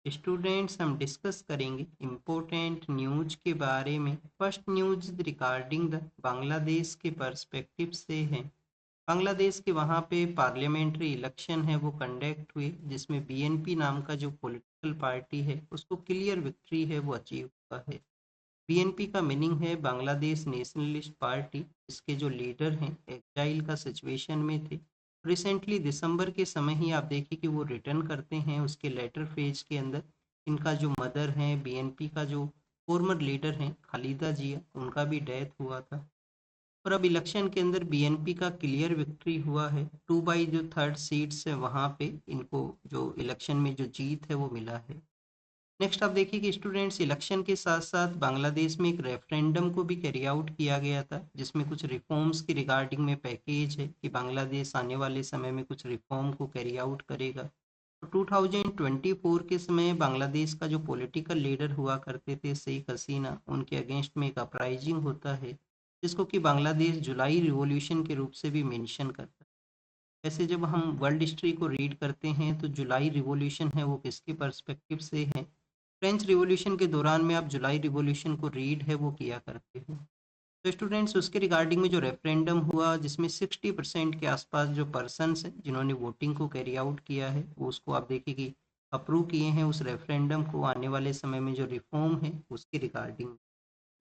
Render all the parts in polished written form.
Students हम discuss करेंगे important news के बारे में। First news regarding the Bangladesh के पर्सपेक्टिव से है। बांग्लादेश के वहाँ पे पार्लियामेंट्री इलेक्शन है वो कंडक्ट हुए, जिसमें बीएनपी नाम का जो पॉलिटिकल पार्टी है उसको क्लियर विक्ट्री है वो अचीव हुआ है। बीएनपी का मीनिंग है बांग्लादेश नेशनलिस्ट पार्टी। इसके जो लीडर हैं एक्साइल का सिचुएशन में थे। रिसेंटली दिसंबर के समय ही आप देखिए कि वो रिटर्न करते हैं उसके लेटर फेज के अंदर। इनका जो मदर हैं बीएनपी का जो फॉर्मर लीडर हैं खालिदा जिया, उनका भी डेथ हुआ था। और अब इलेक्शन के अंदर बीएनपी का क्लियर विक्ट्री हुआ है। 2 बाई जो थर्ड सीट्स है वहाँ पे इनको जो इलेक्शन में जो जीत है वो मिला है। नेक्स्ट आप देखिए कि स्टूडेंट्स इलेक्शन के साथ साथ बांग्लादेश में एक रेफरेंडम को भी कैरी आउट किया गया था, जिसमें कुछ रिफॉर्म्स की रिगार्डिंग में पैकेज है कि बांग्लादेश आने वाले समय में कुछ रिफॉर्म को कैरी आउट करेगा। तो 2024 के समय बांग्लादेश का जो पॉलिटिकल लीडर हुआ करते थे शेख हसीना, उनके अगेंस्ट में एक अपराइजिंग होता है, जिसको कि बांग्लादेश जुलाई रिवॉल्यूशन के रूप से भी मेंशन करता है। वैसे जब हम वर्ल्ड हिस्ट्री को रीड करते हैं तो जुलाई रिवॉल्यूशन है वो किसके पर्सपेक्टिव से है? फ्रेंच रिवॉल्यूशन के दौरान में आप जुलाई रिवॉल्यूशन को रीड है वो किया करते हो। तो स्टूडेंट्स उसके रिगार्डिंग में जो रेफरेंडम हुआ, जिसमें 60% के आसपास जो पर्सन्स हैं जिन्होंने वोटिंग को कैरी आउट किया है वो उसको आप देखिए कि अप्रूव किए हैं उस रेफरेंडम को, आने वाले समय में जो रिफॉर्म है उसके रिगार्डिंग।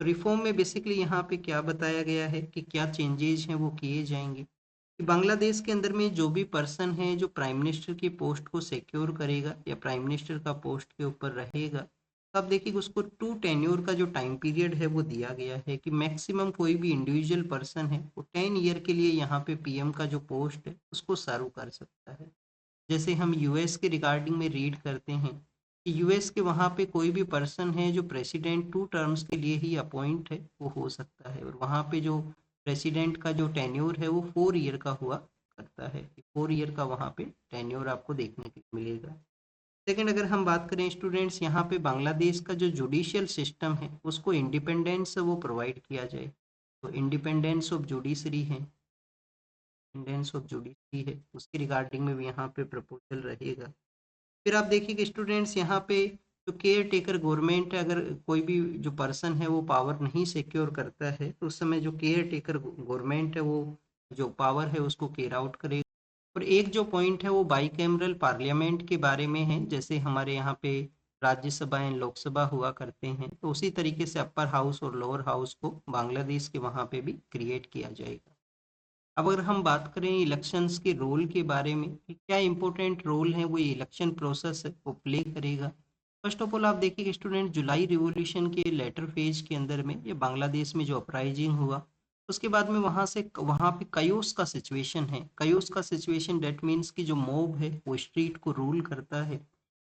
तो रिफॉर्म में बेसिकली यहाँ पे क्या बताया गया है कि क्या चेंजेज हैं वो किए जाएंगे कि बांग्लादेश के अंदर में जो भी पर्सन है जो प्राइम मिनिस्टर की पोस्ट को सिक्योर करेगा या प्राइम मिनिस्टर का पोस्ट के ऊपर रहेगा, तो आप देखिए कि उसको 2 टेन्योर का जो टाइम पीरियड है वो दिया गया है कि मैक्सिमम कोई भी इंडिविजुअल पर्सन है वो 10 ईयर के लिए यहाँ पे पीएम का जो पोस्ट है उसको सर्व कर सकता है। जैसे हम यूएस के रिगार्डिंग में रीड करते हैं कि यूएस के वहाँ पे कोई भी पर्सन है जो प्रेसिडेंट 2 टर्म्स के लिए ही अपॉइंट है वो हो सकता है, और वहाँ पे जो प्रेसिडेंट का जो टेन्योर है वो 4 ईयर का हुआ करता है। 4 ईयर का वहाँ पे टेन्योर आपको देखने को मिलेगा। सेकंड, अगर हम बात करें स्टूडेंट्स, यहाँ पे बांग्लादेश का जो जुडिशियल सिस्टम है उसको इंडिपेंडेंस वो प्रोवाइड किया जाए। तो इंडिपेंडेंस ऑफ जुडिशरी है, इंडिपेंडेंस ऑफ जुडिशरी है, उसके रिगार्डिंग में भी यहाँ पे प्रपोजल रहेगा। फिर आप देखिए कि स्टूडेंट्स यहाँ पे जो केयर टेकर गवर्नमेंट है, अगर कोई भी जो पर्सन है वो पावर नहीं सिक्योर करता है तो उस समय जो केयर टेकर गवर्नमेंट है वो जो पावर है उसको केयर आउट करेगा। और एक जो पॉइंट है वो बाई कैमरल पार्लियामेंट के बारे में है, जैसे हमारे यहाँ पे राज्यसभा एंड लोकसभा हुआ करते हैं, तो उसी तरीके से अपर हाउस और लोअर हाउस को बांग्लादेश के वहाँ पे भी क्रिएट किया जाएगा। अब अगर हम बात करें इलेक्शंस के रोल के बारे में कि क्या इंपॉर्टेंट रोल है वो ये इलेक्शन प्रोसेस है वो प्ले करेगा। फर्स्ट ऑफ ऑल आप देखिए कि स्टूडेंट जुलाई रिवॉल्यूशन के लेटर फेज के अंदर में ये बांग्लादेश में जो अपराइजिंग हुआ, उसके बाद में वहाँ पे कयोस का सिचुएशन है। कयोस का सिचुएशन डेट मीन्स कि जो मॉब है वो स्ट्रीट को रूल करता है।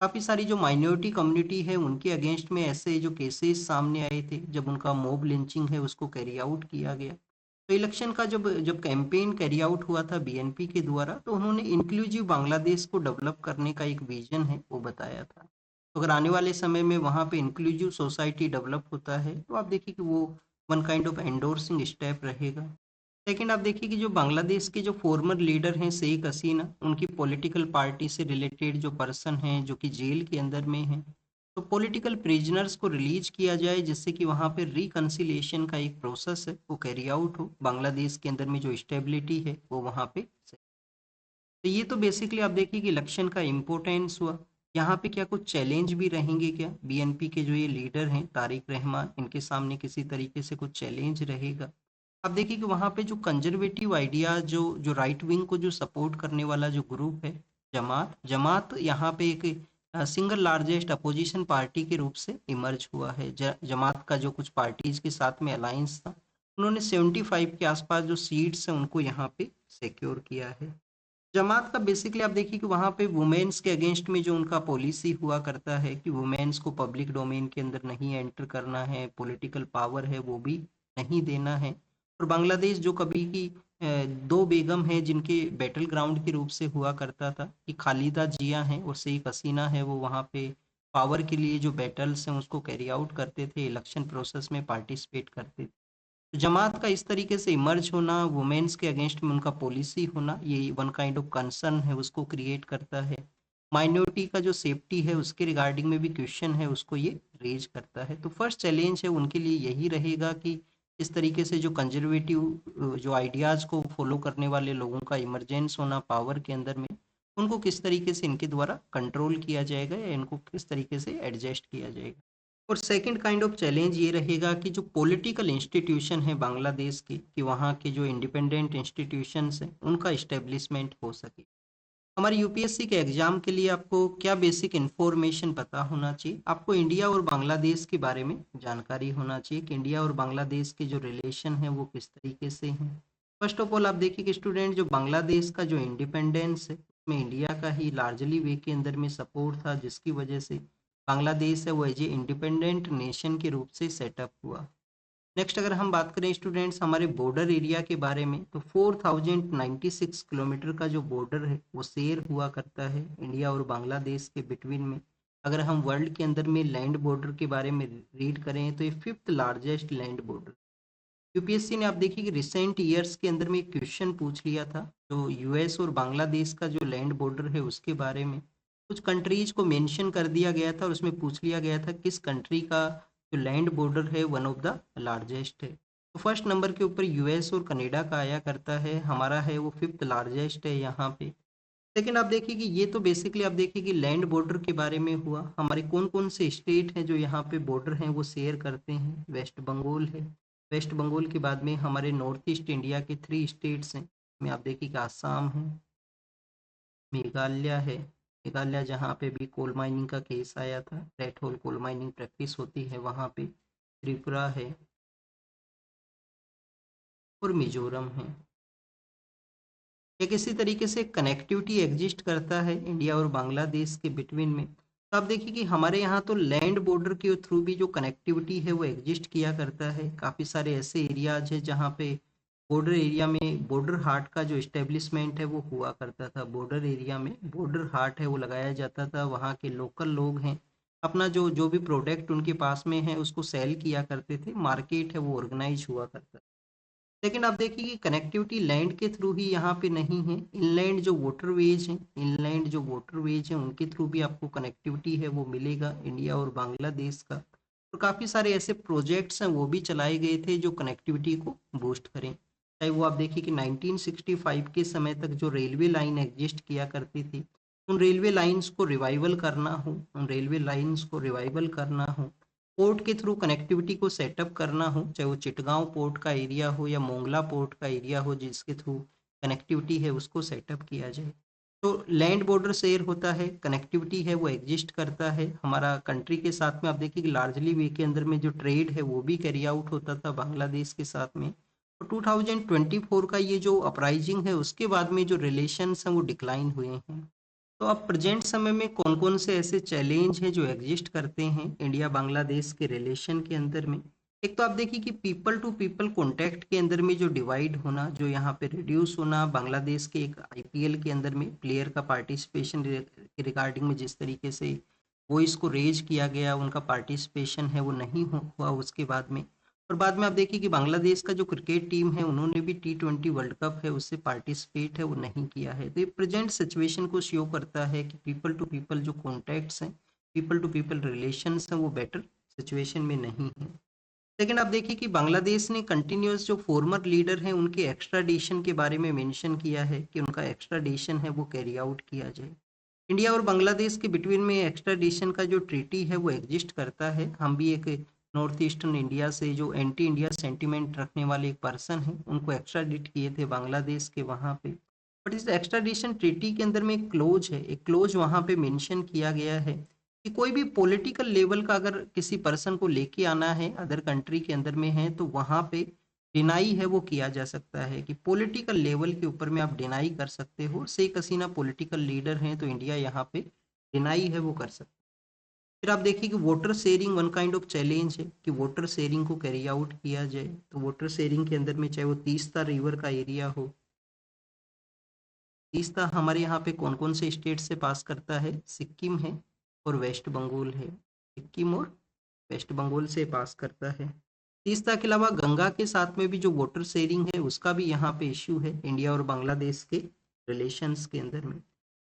काफ़ी सारी जो माइनॉरिटी कम्युनिटी है उनके अगेंस्ट में ऐसे जो केसेस सामने आए थे जब उनका मॉब लिंचिंग है उसको कैरी आउट किया गया। तो इलेक्शन का जब जब कैंपेन कैरी आउट हुआ था बीएनपी के द्वारा, तो उन्होंने इंक्लूसिव बांग्लादेश को डेवलप करने का एक विजन है वो बताया था। तो अगर आने वाले समय में वहाँ पे इंक्लूसिव सोसाइटी डेवलप होता है तो आप देखिए कि वो one kind of endorsing step रहेगा। सेकंड, आप देखिए कि जो बांग्लादेश के जो फॉर्मर लीडर हैं शेख हसीना, उनकी पॉलिटिकल पार्टी से रिलेटेड जो पर्सन हैं जो कि जेल के अंदर में हैं, तो पॉलिटिकल प्रिजनर्स को रिलीज किया जाए जिससे कि वहाँ पे रिकन्सिलिएशन का एक प्रोसेस है वो कैरी आउट हो, बांग्लादेश के अंदर में जो स्टेबिलिटी है वो वहाँ पे। तो ये तो बेसिकली आप देखिए कि इलेक्शन का इम्पोर्टेंस हुआ। यहाँ पे क्या कुछ चैलेंज भी रहेंगे क्या? बीएनपी के जो ये लीडर हैं तारिक रहमान, इनके सामने किसी तरीके से कुछ चैलेंज रहेगा? अब देखिए कि वहाँ पे जो कंजर्वेटिव आइडिया जो जो राइट विंग को जो सपोर्ट करने वाला जो ग्रुप है, जमात जमात यहाँ पे एक सिंगल लार्जेस्ट अपोजिशन पार्टी के रूप से इमर्ज हुआ है। जमात का जो कुछ पार्टीज के साथ में अलायंस था, उन्होंने 75 के आसपास जो सीट्स हैं उनको यहाँ पे सिक्योर किया है। जमात का बेसिकली आप देखिए कि वहाँ पे वुमेन्स के अगेंस्ट में जो उनका पॉलिसी हुआ करता है कि वुमेन्स को पब्लिक डोमेन के अंदर नहीं एंटर करना है, पॉलिटिकल पावर है वो भी नहीं देना है। और बांग्लादेश जो कभी की दो बेगम है जिनके बैटल ग्राउंड के रूप से हुआ करता था कि खालिदा जिया हैं और शेख हसीना है, वो वहाँ पे पावर के लिए जो बैटल्स हैं उसको कैरी आउट करते थे, इलेक्शन प्रोसेस में पार्टिसिपेट करते थे। जमात का इस तरीके से इमर्ज होना, वुमेन्स के अगेंस्ट में उनका पॉलिसी होना, ये वन काइंड ऑफ कंसर्न है उसको क्रिएट करता है। माइनॉरिटी का जो सेफ्टी है उसके रिगार्डिंग में भी क्वेश्चन है, उसको ये रेज करता है। तो फर्स्ट चैलेंज है उनके लिए यही रहेगा कि इस तरीके से जो कंजर्वेटिव जो आइडियाज़ को फॉलो करने वाले लोगों का इमरजेंस होना पावर के अंदर में, उनको किस तरीके से इनके द्वारा कंट्रोल किया जाएगा या इनको किस तरीके से एडजस्ट किया जाएगा। और सेकंड काइंड ऑफ चैलेंज ये रहेगा कि जो पॉलिटिकल इंस्टीट्यूशन है बांग्लादेश के, कि वहाँ के जो इंडिपेंडेंट इंस्टीट्यूशंस हैं उनका इस्टेब्लिशमेंट हो सके। हमारे यूपीएससी के एग्जाम के लिए आपको क्या बेसिक इन्फॉर्मेशन पता होना चाहिए? आपको इंडिया और बांग्लादेश के बारे में जानकारी होना चाहिए कि इंडिया और बांग्लादेश के जो रिलेशन है वो किस तरीके से हैं। फर्स्ट ऑफ ऑल आप देखिए कि स्टूडेंट, जो बांग्लादेश का जो इंडिपेंडेंस है उसमें इंडिया का ही लार्जली वे के अंदर में सपोर्ट था, जिसकी वजह से बांग्लादेश है वो एज ए इंडिपेंडेंट नेशन के रूप से सेटअप हुआ। नेक्स्ट अगर हम बात करें स्टूडेंट्स हमारे बॉर्डर एरिया के बारे में, तो 4096 किलोमीटर का जो बॉर्डर है वो शेयर हुआ करता है इंडिया और बांग्लादेश के बिटवीन में। अगर हम वर्ल्ड के अंदर में लैंड बॉर्डर के बारे में रीड करें तो ये fifth largest land border. UPSC ने आप देखिए कि रिसेंट ईयर्स के अंदर में एक क्वेश्चन पूछ लिया था, जो यूएस और बांग्लादेश का जो लैंड बॉर्डर है उसके बारे में कुछ कंट्रीज को मेंशन कर दिया गया था और उसमें पूछ लिया गया था किस कंट्री का जो लैंड बॉर्डर है वन ऑफ द लार्जेस्ट है। तो फर्स्ट नंबर के ऊपर यूएस और कनाडा का आया करता है, हमारा है वो फिफ्थ लार्जेस्ट है यहाँ पे। लेकिन आप देखिए कि ये तो बेसिकली आप देखिए कि लैंड बॉर्डर के बारे में हुआ। हमारे कौन कौन से स्टेट हैं जो यहाँ पे बॉर्डर हैं वो शेयर करते हैं? वेस्ट बंगाल है। वेस्ट बंगाल के बाद में हमारे नॉर्थ ईस्ट इंडिया के 3 स्टेट्स हैं, में आप देखिए कि आसाम है, मेघालय है। मेघालय जहाँ पे भी कोल माइनिंग का केस आया था, rat hole coal mining practice होती है वहाँ पे। त्रिपुरा है और मिजोरम है। एक इसी तरीके से कनेक्टिविटी एग्जिस्ट करता है इंडिया और बांग्लादेश के बिटवीन में। तो आप देखिए कि हमारे यहाँ तो लैंड बॉर्डर के थ्रू भी जो कनेक्टिविटी है वो एग्जिस्ट किया करता है। काफ़ी सारे ऐसे एरियाज हैं जहाँ पे बॉर्डर एरिया में बॉर्डर हाट का जो इस्टेब्लिशमेंट है वो हुआ करता था। बॉर्डर एरिया में बॉर्डर हाट है वो लगाया जाता था, वहाँ के लोकल लोग हैं अपना जो जो भी प्रोडक्ट उनके पास में है उसको सेल किया करते थे, मार्केट है वो ऑर्गेनाइज हुआ करता। लेकिन आप देखिए कि कनेक्टिविटी लैंड के थ्रू ही यहाँ पे नहीं है, इनलैंड जो वाटरवेज हैं, इनलैंड जो वाटरवेज हैं उनके थ्रू भी आपको कनेक्टिविटी है वो मिलेगा इंडिया और बांग्लादेश का। और काफ़ी सारे ऐसे प्रोजेक्ट्स हैं वो भी चलाए गए थे जो कनेक्टिविटी को बूस्ट करें। चाहे वो आप देखिए कि 1965 के समय तक जो रेलवे लाइन एग्जिस्ट किया करती थी, उन रेलवे लाइंस को रिवाइवल करना हो, उन रेलवे लाइंस को रिवाइवल करना हो, पोर्ट के थ्रू कनेक्टिविटी को सेटअप करना हो, चाहे वो चिटगांव पोर्ट का एरिया हो या मोंगला पोर्ट का एरिया हो, जिसके थ्रू कनेक्टिविटी है उसको सेटअप किया जाए। तो लैंड बॉर्डर शेयर होता है, कनेक्टिविटी है वो एग्जिस्ट करता है हमारा कंट्री के साथ में। आप देखिए कि लार्जली वे के अंदर में जो ट्रेड है वो भी कैरी आउट होता था बांग्लादेश के साथ में। और 2024 का ये जो अपराइजिंग है उसके बाद में जो रिलेशंस हैं वो डिक्लाइन हुए हैं। तो अब प्रेजेंट समय में कौन कौन से ऐसे चैलेंज हैं जो एग्जिस्ट करते हैं इंडिया बांग्लादेश के रिलेशन के अंदर में? एक तो आप देखिए कि पीपल टू पीपल कॉन्टैक्ट के अंदर में जो डिवाइड होना, जो यहाँ पे रिड्यूस होना, बांग्लादेश के एक आईपीएल के अंदर में प्लेयर का पार्टिसिपेशन के रिगार्डिंग में जिस तरीके से वॉइस को रेज किया गया, उनका पार्टिसिपेशन है वो नहीं हुआ उसके बाद में। और बाद में आप देखिए कि बांग्लादेश का जो क्रिकेट टीम है उन्होंने भी T20 वर्ल्ड कप है उससे पार्टिसिपेट है वो नहीं किया है। तो ये प्रेजेंट सिचुएशन को शो करता है कि पीपल टू पीपल जो कॉन्टैक्ट्स हैं, पीपल टू पीपल रिलेशंस हैं वो बेटर सिचुएशन में नहीं है। लेकिन आप देखिए कि बांग्लादेश ने कंटिन्यूस जो फॉर्मर लीडर हैं उनके एक्स्ट्राडिशन के बारे में मेंशन किया है कि उनका एक्स्ट्राडिशन है वो कैरी आउट किया जाए। इंडिया और बांग्लादेश के बिटवीन में एक्स्ट्राडिशन का जो ट्रीटी है वो एग्जिस्ट करता है। हम भी एक नॉर्थ ईस्टर्न इंडिया से जो एंटी इंडिया सेंटिमेंट रखने वाले एक पर्सन हैं उनको एक्स्ट्राडिट किए थे बांग्लादेश के वहाँ पे। बट इस एक्स्ट्राडिशन ट्रीटी के अंदर में एक क्लोज है, एक क्लोज वहाँ पे मेंशन किया गया है कि कोई भी पॉलिटिकल लेवल का अगर किसी पर्सन को लेके आना है अदर कंट्री के अंदर में है तो वहाँ पे डिनाई है वो किया जा सकता है, कि पॉलिटिकल लेवल के ऊपर में आप डिनाई कर सकते हो। शेख हसीना पॉलिटिकल लीडर हैं तो इंडिया यहाँ पे डिनाई है वो कर सकता है। फिर आप देखिए कि water sharing one kind of challenge है कि वाटर शेयरिंग को कैरी आउट किया जाए। तो वाटर शेयरिंग के अंदर में चाहे वो तीस्ता रिवर का एरिया हो, तीस्ता हमारे यहाँ पे कौन कौन से स्टेट से पास करता है? सिक्किम है और वेस्ट बंगाल है। सिक्किम और वेस्ट बंगाल से पास करता है। तीस्ता के अलावा गंगा के साथ में भी जो वाटर शेयरिंग है उसका भी यहाँ पे इश्यू है इंडिया और बांग्लादेश के रिलेशंस के अंदर में।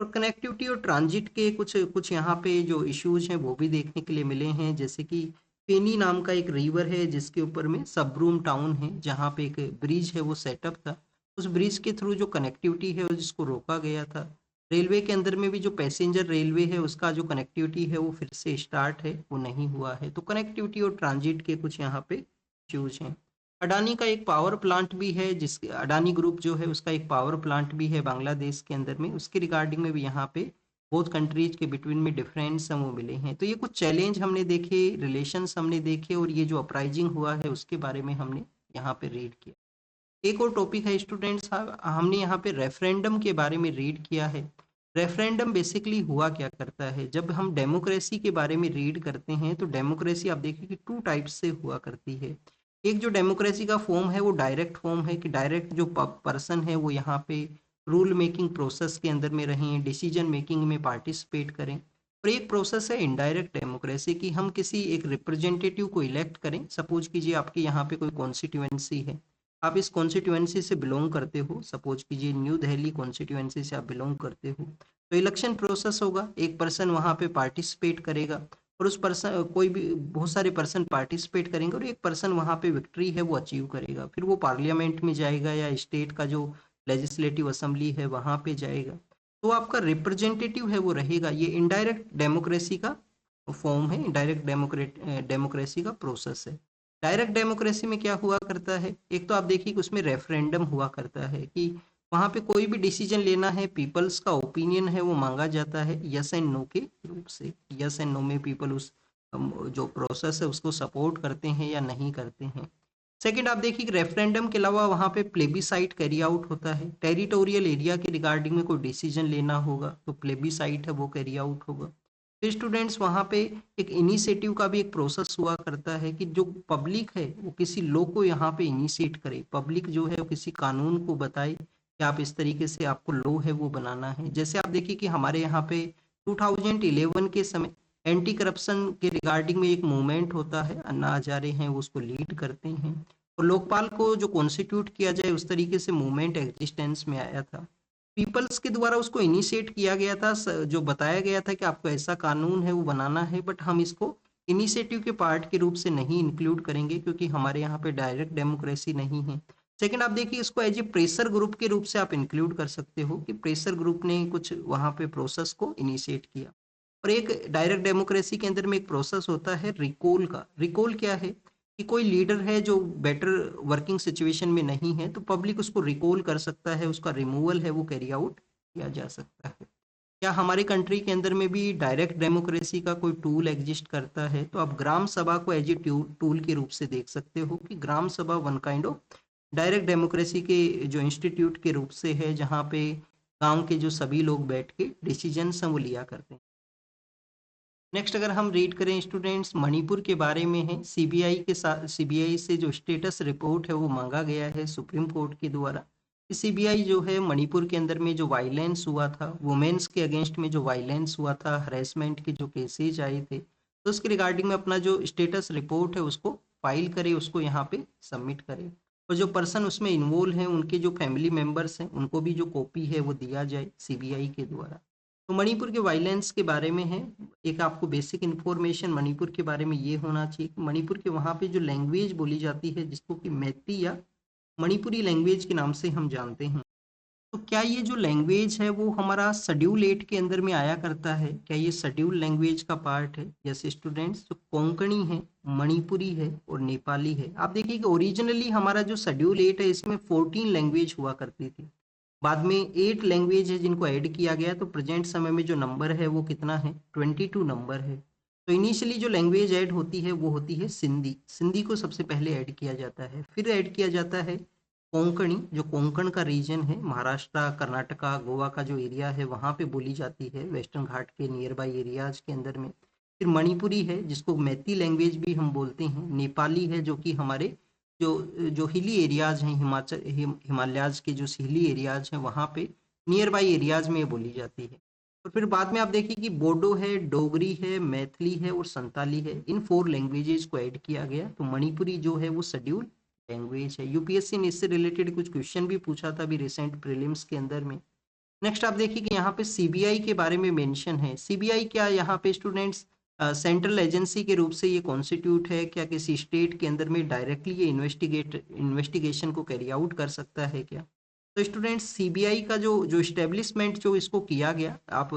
और कनेक्टिविटी और ट्रांजिट के कुछ कुछ यहाँ पे जो इश्यूज हैं वो भी देखने के लिए मिले हैं, जैसे कि फेनी नाम का एक रिवर है जिसके ऊपर में सबरूम टाउन है, जहाँ पे एक ब्रिज है वो सेटअप था। उस ब्रिज के थ्रू जो कनेक्टिविटी है जिसको रोका गया था। रेलवे के अंदर में भी जो पैसेंजर रेलवे है उसका जो कनेक्टिविटी है वो फिर से स्टार्ट है, वो नहीं हुआ है। तो कनेक्टिविटी और ट्रांजिट के कुछ यहाँ पे इश्यूज हैं। अडानी का एक पावर प्लांट भी है, जिस अडानी ग्रुप जो है उसका एक पावर प्लांट भी है बांग्लादेश के अंदर में, उसके रिगार्डिंग में भी यहाँ पे बोथ कंट्रीज के बिटवीन में डिफरेंस वो मिले हैं। तो ये कुछ चैलेंज हमने देखे, रिलेशंस हमने देखे, और ये जो अपराइजिंग हुआ है उसके बारे में हमने यहाँ पे रीड किया। एक और टॉपिक है स्टूडेंट्स, हमने यहाँ पे रेफरेंडम के बारे में रीड किया है। रेफरेंडम बेसिकली हुआ क्या करता है, जब हम डेमोक्रेसी के बारे में रीड करते हैं तो डेमोक्रेसी आप देखिए कि टू टाइप्स से हुआ करती है। एक जो डेमोक्रेसी का फॉर्म है वो डायरेक्ट फॉर्म है, कि डायरेक्ट जो पर्सन है वो यहाँ पे रूल मेकिंग प्रोसेस के अंदर में रहें, डिसीजन मेकिंग में पार्टिसिपेट करें। और एक प्रोसेस है इनडायरेक्ट डेमोक्रेसी, की हम किसी एक रिप्रेजेंटेटिव को इलेक्ट करें। सपोज कीजिए आपके यहाँ पे कोई कॉन्स्टिट्यूएंसी है, आप इस कॉन्स्टिट्यूएंसी से बिलोंग करते हो, सपोज कीजिए न्यू दिल्ली कॉन्स्टिट्यूएंसी से आप बिलोंग करते हो, तो इलेक्शन प्रोसेस होगा, एक पर्सन वहाँ पे पार्टिसिपेट करेगा, और उस पर्सन कोई भी बहुत सारे पर्सन पार्टिसिपेट करेंगे, और एक पर्सन वहाँ पे विक्ट्री है वो अचीव करेगा, फिर वो पार्लियामेंट में जाएगा या स्टेट का जो लेजिस्लेटिव असेंबली है वहाँ पे जाएगा, तो आपका रिप्रेजेंटेटिव है वो रहेगा। ये इनडायरेक्ट डेमोक्रेसी का फॉर्म है, इनडायरेक्ट डेमोक्रेसी का प्रोसेस है। डायरेक्ट डेमोक्रेसी में क्या हुआ करता है, एक तो आप देखिए कि उसमें रेफरेंडम हुआ करता है, कि वहाँ पे कोई भी डिसीजन लेना है, पीपल्स का ओपिनियन है वो मांगा जाता है यस एंड नो के रूप से। यस एंड नो में पीपल उस जो प्रोसेस है उसको सपोर्ट करते हैं या नहीं करते हैं। सेकंड आप देखिए कि रेफरेंडम के अलावा वहाँ पे प्लेबिसाइट कैरी आउट होता है, टेरिटोरियल एरिया के रिगार्डिंग में कोई डिसीजन लेना होगा तो प्लेबिसाइट है वो कैरी आउट होगा। तो स्टूडेंट्स वहाँ पे एक इनिशिएटिव का भी एक प्रोसेस हुआ करता है, कि जो पब्लिक है वो किसी लॉ को यहाँ पे इनिशिएट करे, पब्लिक जो है वो किसी कानून को बताए कि आप इस तरीके से आपको लॉ है वो बनाना है। जैसे आप देखिए कि हमारे यहाँ पे 2011 के समय एंटी करप्शन के रिगार्डिंग में एक मूवमेंट होता है, अन्ना हजारे हैं वो उसको लीड करते हैं, और लोकपाल को जो कॉन्स्टिट्यूट किया जाए उस तरीके से मूवमेंट एग्जिस्टेंस में आया था। पीपल्स के द्वारा उसको इनिशिएट किया गया था, जो बताया गया था कि आपको ऐसा कानून है वो बनाना है, बट हम इसको इनिशिएटिव के पार्ट के रूप से नहीं इंक्लूड करेंगे क्योंकि हमारे यहाँ पे डायरेक्ट डेमोक्रेसी नहीं है। सेकंड आप देखिए इसको एज ए प्रेशर ग्रुप के रूप से आप इंक्लूड कर सकते हो, कि प्रेशर ग्रुप ने कुछ वहाँ पे प्रोसेस को इनिशिएट किया। और एक डायरेक्ट डेमोक्रेसी के अंदर में एक प्रोसेस होता है रिकॉल का। रिकॉल क्या है, कि कोई लीडर है जो बेटर वर्किंग सिचुएशन में नहीं है तो पब्लिक उसको रिकॉल कर सकता है, उसका रिमूवल है वो कैरी आउट किया जा सकता है। क्या हमारे कंट्री के अंदर में भी डायरेक्ट डेमोक्रेसी का कोई टूल एग्जिस्ट करता है, तो आप ग्राम सभा को एज ए टूल के रूप से देख सकते हो, कि ग्राम सभा one kind of direct democracy के जो इंस्टीट्यूट के रूप से है, जहाँ पे गांव के जो सभी लोग बैठ के डिसीजन वो लिया करते हैं। नेक्स्ट अगर हम रीड करें स्टूडेंट्स, मणिपुर के बारे में है। सीबीआई के साथ, सीबीआई से जो स्टेटस रिपोर्ट है वो मांगा गया है सुप्रीम कोर्ट के द्वारा। सीबीआई जो है मणिपुर के अंदर में जो वायलेंस हुआ था, वुमेन्स के अगेंस्ट में जो वायलेंस हुआ था, हरेसमेंट के जो केसेज आए थे, तो उसके रिगार्डिंग में अपना जो स्टेटस रिपोर्ट है उसको फाइल करे, उसको यहाँ पे सबमिट करे, और जो पर्सन उसमें इन्वॉल्व हैं उनके जो फैमिली मेम्बर्स हैं उनको भी जो कॉपी है वो दिया जाए सीबीआई के द्वारा। तो मणिपुर के वायलेंस के बारे में है, एक आपको बेसिक इन्फॉर्मेशन मणिपुर के बारे में ये होना चाहिए कि मणिपुर के वहाँ पे जो लैंग्वेज बोली जाती है जिसको कि मैती या मणिपुरी लैंग्वेज के नाम से हम जानते हैं। तो क्या ये जो लैंग्वेज है वो हमारा शेड्यूल 8 के अंदर में आया करता है, क्या ये शेड्यूल लैंग्वेज का पार्ट है? जैसे स्टूडेंट्स जो कोंकणी है, मणिपुरी है और नेपाली है। आप देखिए कि ओरिजिनली हमारा जो शेड्यूल 8 है इसमें 14 लैंग्वेज हुआ करती थी, बाद में 8 लैंग्वेज है जिनको ऐड किया गया, तो प्रेजेंट समय में जो नंबर है वो कितना है, 22 नंबर है। तो इनिशियली जो लैंग्वेज ऐड होती है वो होती है सिंधी, सिंधी को सबसे पहले ऐड किया जाता है, फिर ऐड किया जाता है कोंकणी, जो कोंकण का रीजन है, महाराष्ट्र, कर्नाटका, गोवा का जो एरिया है वहाँ पे बोली जाती है, वेस्टर्न घाट के नियर बाई एरियाज के अंदर में। फिर मणिपुरी है जिसको मैती लैंग्वेज भी हम बोलते हैं, नेपाली है जो कि हमारे जो जो हिली एरियाज हैं, हिमालयाज के जो हिली एरियाज हैं वहाँ पे नियर बाई एरियाज में ये बोली जाती है। और फिर बाद में आप देखिए कि बोडो है, डोगरी है, मैथिली है और संताली है, इन 4 लैंग्वेजेस को ऐड किया गया। तो मणिपुरी जो है वो शेड्यूल लैंग्वेज है। यूपीएससी ने इससे रिलेटेड कुछ क्वेश्चन भी पूछा था अभी रिसेंट प्रीलिम्स के अंदर में। नेक्स्ट आप देखिए कि यहाँ पे सीबीआई के बारे में मेंशन है। सीबीआई क्या यहाँ पे स्टूडेंट्स सेंट्रल एजेंसी के रूप से ये कॉन्स्टिट्यूट है क्या? किसी स्टेट के अंदर में डायरेक्टली ये इन्वेस्टिगेशन को कैरी आउट कर सकता है क्या? तो स्टूडेंट्स सीबीआई का जो जो इस्टेब्लिशमेंट जो इसको किया गया, आप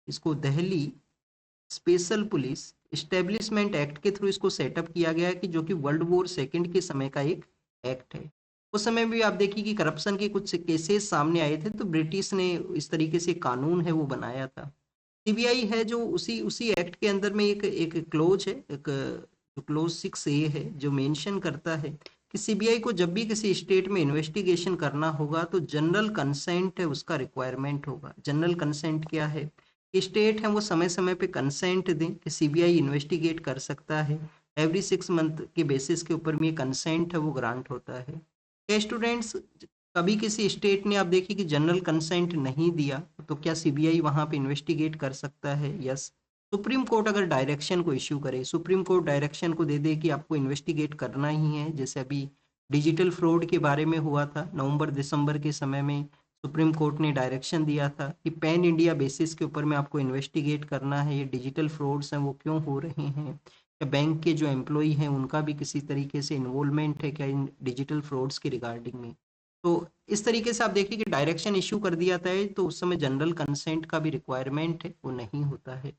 इसको Delhi special police establishment act के थ्रू इसको सेटअप किया गया है, कि जो कि वर्ल्ड वॉर सेकंड के समय का एक एक्ट है। उस समय भी आप देखिए कि करप्शन के कुछ केसेस सामने आए थे, तो ब्रिटिश ने इस तरीके से कानून है वो बनाया था। सीबीआई है जो उसी उसी एक्ट के अंदर में एक एक क्लोज है, एक जो क्लोज 6A है, जो मेंशन करता है कि सीबीआई को जब भी किसी स्टेट में इन्वेस्टिगेशन करना होगा तो जनरल कंसेंट है उसका रिक्वायरमेंट होगा। जनरल कंसेंट क्या है? स्टेट है वो समय समय पे कंसेंट दें कि सीबीआई इन्वेस्टिगेट कर सकता है। एवरी 6 मंथ के बेसिस के ऊपर में ये कंसेंट है वो ग्रांट होता है। क्या स्टूडेंट्स कभी किसी स्टेट ने आप देखिए कि जनरल कंसेंट नहीं दिया, तो क्या सीबीआई वहां पे इन्वेस्टिगेट कर सकता है? यस। सुप्रीम कोर्ट अगर डायरेक्शन को इश्यू करे, सुप्रीम कोर्ट डायरेक्शन को दे दे कि आपको इन्वेस्टिगेट करना ही है, जैसे अभी डिजिटल फ्रॉड के बारे में हुआ था नवंबर दिसंबर के समय में, सुप्रीम कोर्ट ने डायरेक्शन दिया था कि पैन इंडिया बेसिस के ऊपर में आपको इन्वेस्टिगेट करना है, ये डिजिटल फ्रॉड्स हैं वो क्यों हो रहे हैं, या बैंक के जो एम्प्लॉई हैं उनका भी किसी तरीके से इन्वॉल्वमेंट है क्या इन डिजिटल फ्रॉड्स के रिगार्डिंग में। तो इस तरीके से आप देखिए कि डायरेक्शन इश्यू कर दिया जाता है, तो उस समय जनरल कंसेंट का भी रिक्वायरमेंट है वो नहीं होता है।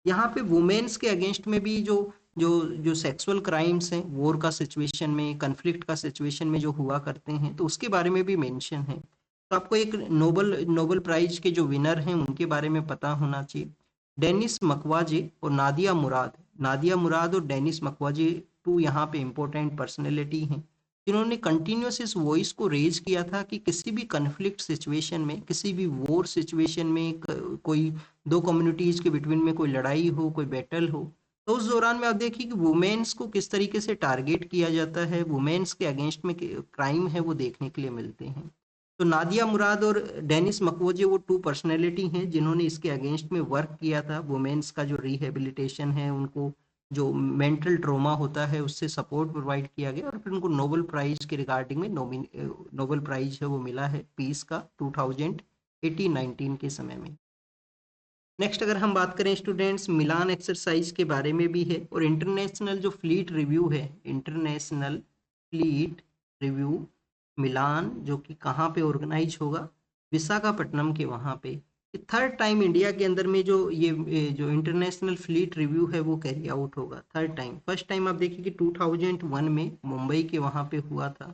यहाँ पे वुमेन्स के अगेंस्ट में भी जो जो जो सेक्सुअल क्राइम्स हैं, वॉर का सिचुएशन में, कन्फ्लिक्ट का सिचुएशन में जो हुआ करते हैं, तो उसके बारे में भी मेंशन है। तो आपको एक नोबल नोबल प्राइज के जो विनर हैं उनके बारे में पता होना चाहिए। डेनिस मकवाजे और नादिया मुराद, नादिया मुराद और डेनिस मकवाजे टू यहाँ पे इम्पोर्टेंट पर्सनैलिटी हैं, जिन्होंने कंटिन्यूस इस वॉइस को रेज किया था कि किसी भी कन्फ्लिक्ट सिचुएशन में, किसी भी वॉर सिचुएशन में, कोई दो कम्युनिटीज के बिटवीन में कोई लड़ाई हो, कोई बैटल हो, तो उस दौरान में आप देखिए कि वुमेन्स को किस तरीके से टारगेट किया जाता है, वुमेन्स के अगेंस्ट में क्राइम है वो देखने के लिए मिलते हैं। तो नादिया मुराद और डेनिस मकवोजे वो टू पर्सनैलिटी हैं जिन्होंने इसके अगेंस्ट में वर्क किया था। वुमेन्स का जो रिहेबिलिटेशन है, उनको जो मेंटल ट्रॉमा होता है उससे सपोर्ट प्रोवाइड किया गया, और फिर उनको नोबेल प्राइज के रिगार्डिंग में नोबेल प्राइज है वो मिला है पीस का 2018-19 के समय में। नेक्स्ट अगर हम बात करें स्टूडेंट्स, मिलान एक्सरसाइज के बारे में भी है, और इंटरनेशनल जो फ्लीट रिव्यू है, इंटरनेशनल फ्लीट रिव्यू मिलान, जो कि कहाँ पे ऑर्गेनाइज होगा? विशाखापट्टनम के वहाँ पे। थर्ड टाइम इंडिया के अंदर में जो ये जो इंटरनेशनल फ्लीट रिव्यू है वो कैरी आउट होगा, थर्ड टाइम। फर्स्ट टाइम आप देखिए कि 2001 में मुंबई के वहाँ पे हुआ था,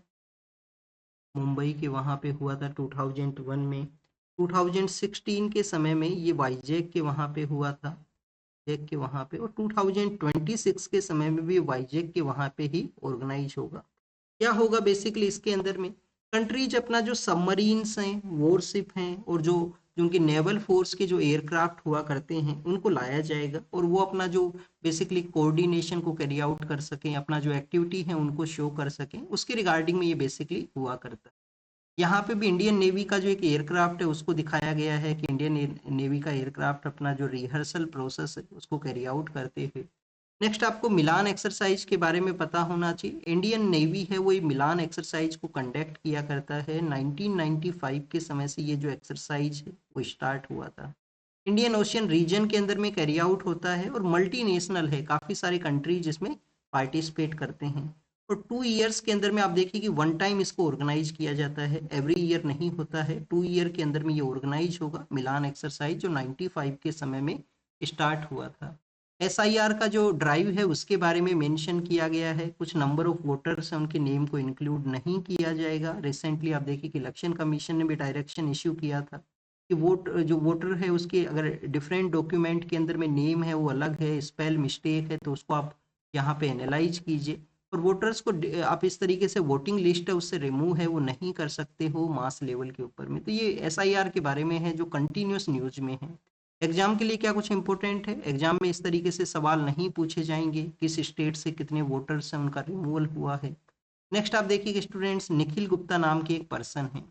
मुंबई के वहाँ पे हुआ था 2001 में। 2016 के समय में ये वाईजैक के वहाँ पे हुआ था, जैक के वहाँ पे, और 2026 के समय में भी वाईजैक के वहाँ पे ही ऑर्गेनाइज होगा। क्या होगा बेसिकली इसके अंदर में? कंट्रीज अपना जो सबमरीन्स हैं, वॉरशिप हैं, और जो जो उनकी नेवल फोर्स के जो एयरक्राफ्ट हुआ करते हैं उनको लाया जाएगा, और वो अपना जो बेसिकली कोऑर्डिनेशन को कैरी आउट कर सकें, अपना जो एक्टिविटी है उनको शो कर सकें, उसके रिगार्डिंग में ये बेसिकली हुआ करता है। यहाँ पे भी इंडियन नेवी का जो एक एयरक्राफ्ट है उसको दिखाया गया है कि इंडियन नेवी का एयरक्राफ्ट अपना जो रिहर्सल प्रोसेस है उसको कैरी आउट करते हुए। नेक्स्ट आपको मिलान एक्सरसाइज के बारे में पता होना चाहिए। इंडियन नेवी है वो ये मिलान एक्सरसाइज को कंडक्ट किया करता है। 1995 के समय से ये जो एक्सरसाइज है वो स्टार्ट हुआ था। इंडियन ओशियन रीजन के अंदर में कैरी आउट होता है, और मल्टीनेशनल है, काफ़ी सारे कंट्रीज इसमें पार्टिसिपेट करते हैं। और 2 ईयर्स के अंदर में आप देखिए कि वन टाइम इसको ऑर्गेनाइज किया जाता है, एवरी ईयर नहीं होता है, 2 ईयर के अंदर में ये ऑर्गेनाइज होगा मिलान एक्सरसाइज, जो 95 के समय में स्टार्ट हुआ था। एसआईआर का जो ड्राइव है उसके बारे में मेंशन किया गया है, कुछ नंबर ऑफ वोटर्स हैं उनके नेम को इंक्लूड नहीं किया जाएगा। रिसेंटली आप देखिए कि इलेक्शन कमीशन ने भी डायरेक्शन इश्यू किया था कि जो वोटर है उसके अगर डिफरेंट डॉक्यूमेंट के अंदर में नेम है वो अलग है, स्पेल मिस्टेक है, तो उसको आप यहाँ पे एनालाइज कीजिए। और वोटर्स को आप इस तरीके से वोटिंग लिस्ट है उससे रिमूव है वो नहीं कर सकते हो मास लेवल के ऊपर में। तो ये एसआईआर के बारे में है जो कंटिन्यूस न्यूज में है। एग्जाम के लिए क्या कुछ इंपॉर्टेंट है? एग्जाम में इस तरीके से सवाल नहीं पूछे जाएंगे किस स्टेट से कितने वोटर्स हैं उनका रिमूवल हुआ है। नेक्स्ट आप देखिए कि स्टूडेंट्स, निखिल गुप्ता नाम के एक पर्सन है।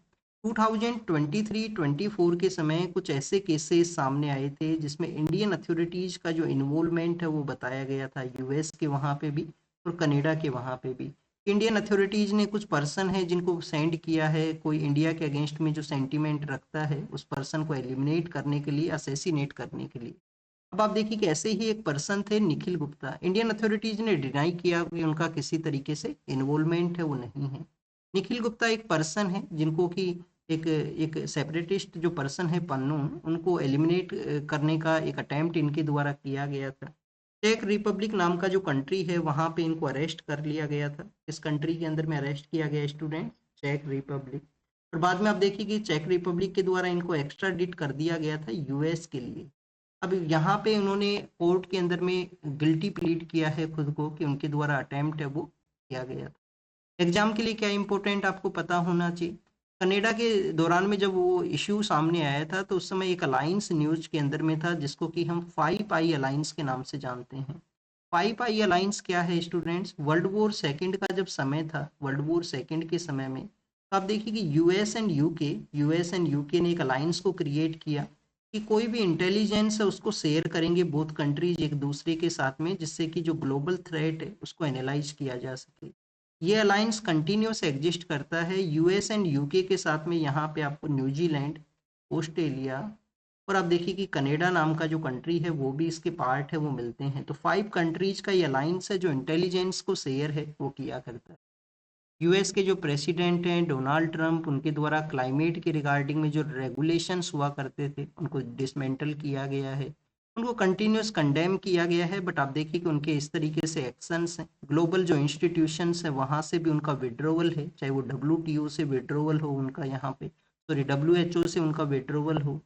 2023-24 के समय कुछ ऐसे केसेस सामने आए थे जिसमें इंडियन अथॉरिटीज का जो इन्वॉल्वमेंट है वो बताया गया था, यूएस के वहाँ पे भी और कनाडा के वहाँ पे भी। इंडियन अथॉरिटीज ने कुछ पर्सन है जिनको सेंड किया है, कोई इंडिया के अगेंस्ट में जो सेंटीमेंट रखता है उस पर्सन को एलिमिनेट करने के लिए, असैसिनेट करने के लिए। अब आप देखिए कि ऐसे ही एक पर्सन थे निखिल गुप्ता। इंडियन अथॉरिटीज ने डिनाई किया कि उनका किसी तरीके से इन्वॉल्वमेंट है, वो नहीं है। निखिल गुप्ता एक पर्सन है जिनको कि एक एक सेपरेटिस्ट जो पर्सन है पन्नू, उनको एलिमिनेट करने का एक अटेम्प्ट इनके द्वारा किया गया था। चेक रिपब्लिक नाम का जो कंट्री है वहाँ पे इनको अरेस्ट कर लिया गया था। इस कंट्री के अंदर में अरेस्ट किया गया स्टूडेंट, चेक रिपब्लिक। और बाद में आप देखिए कि चेक रिपब्लिक के द्वारा इनको एक्स्ट्राडिट कर दिया गया था यूएस के लिए। अब यहाँ पे उन्होंने कोर्ट के अंदर में गिल्टी प्लीड किया है खुद को कि उनके द्वारा अटेम्प्ट है वो किया गया था। एग्जाम के लिए क्या इंपॉर्टेंट आपको पता होना चाहिए। कनाडा के दौरान में जब वो इश्यू सामने आया था तो उस समय एक अलायंस न्यूज के अंदर में था जिसको कि हम 5 आई अलायंस के नाम से जानते हैं। 5 आई अलायंस क्या है स्टूडेंट्स? वर्ल्ड वॉर सेकंड का जब समय था, वर्ल्ड वॉर सेकंड के समय में, तो आप देखिए कि यूएस एंड यूके ने एक अलायंस को क्रिएट किया कि कोई भी इंटेलिजेंस है उसको शेयर करेंगे बोथ कंट्रीज एक दूसरे के साथ में, जिससे कि जो ग्लोबल थ्रेट है उसको एनालाइज किया जा सके। ये अलायंस कंटिन्यूस एग्जिस्ट करता है यूएस एंड यूके के साथ में। यहाँ पे आपको न्यूजीलैंड, ऑस्ट्रेलिया और आप देखिए कि कनाडा नाम का जो कंट्री है वो भी इसके पार्ट है, वो मिलते हैं। तो 5 कंट्रीज का ये अलायंस है जो इंटेलिजेंस को शेयर है वो किया करता है। यूएस के जो प्रेसिडेंट हैं डोनाल्ड ट्रंप, उनके द्वारा क्लाइमेट के रिगार्डिंग में जो रेगुलेशंस हुआ करते थे उनको डिसमेंटल किया गया है, उनको कंटिन्यूस कंडेम किया गया है। बट आप देखिए कि उनके इस तरीके से एक्शंस हैं, ग्लोबल जो इंस्टीट्यूशंस हैं वहाँ से भी उनका विड्रोवल है, चाहे वो WTO से विड्रोवल हो उनका, यहाँ पे सॉरी WHO से उनका विड्रोवल हो।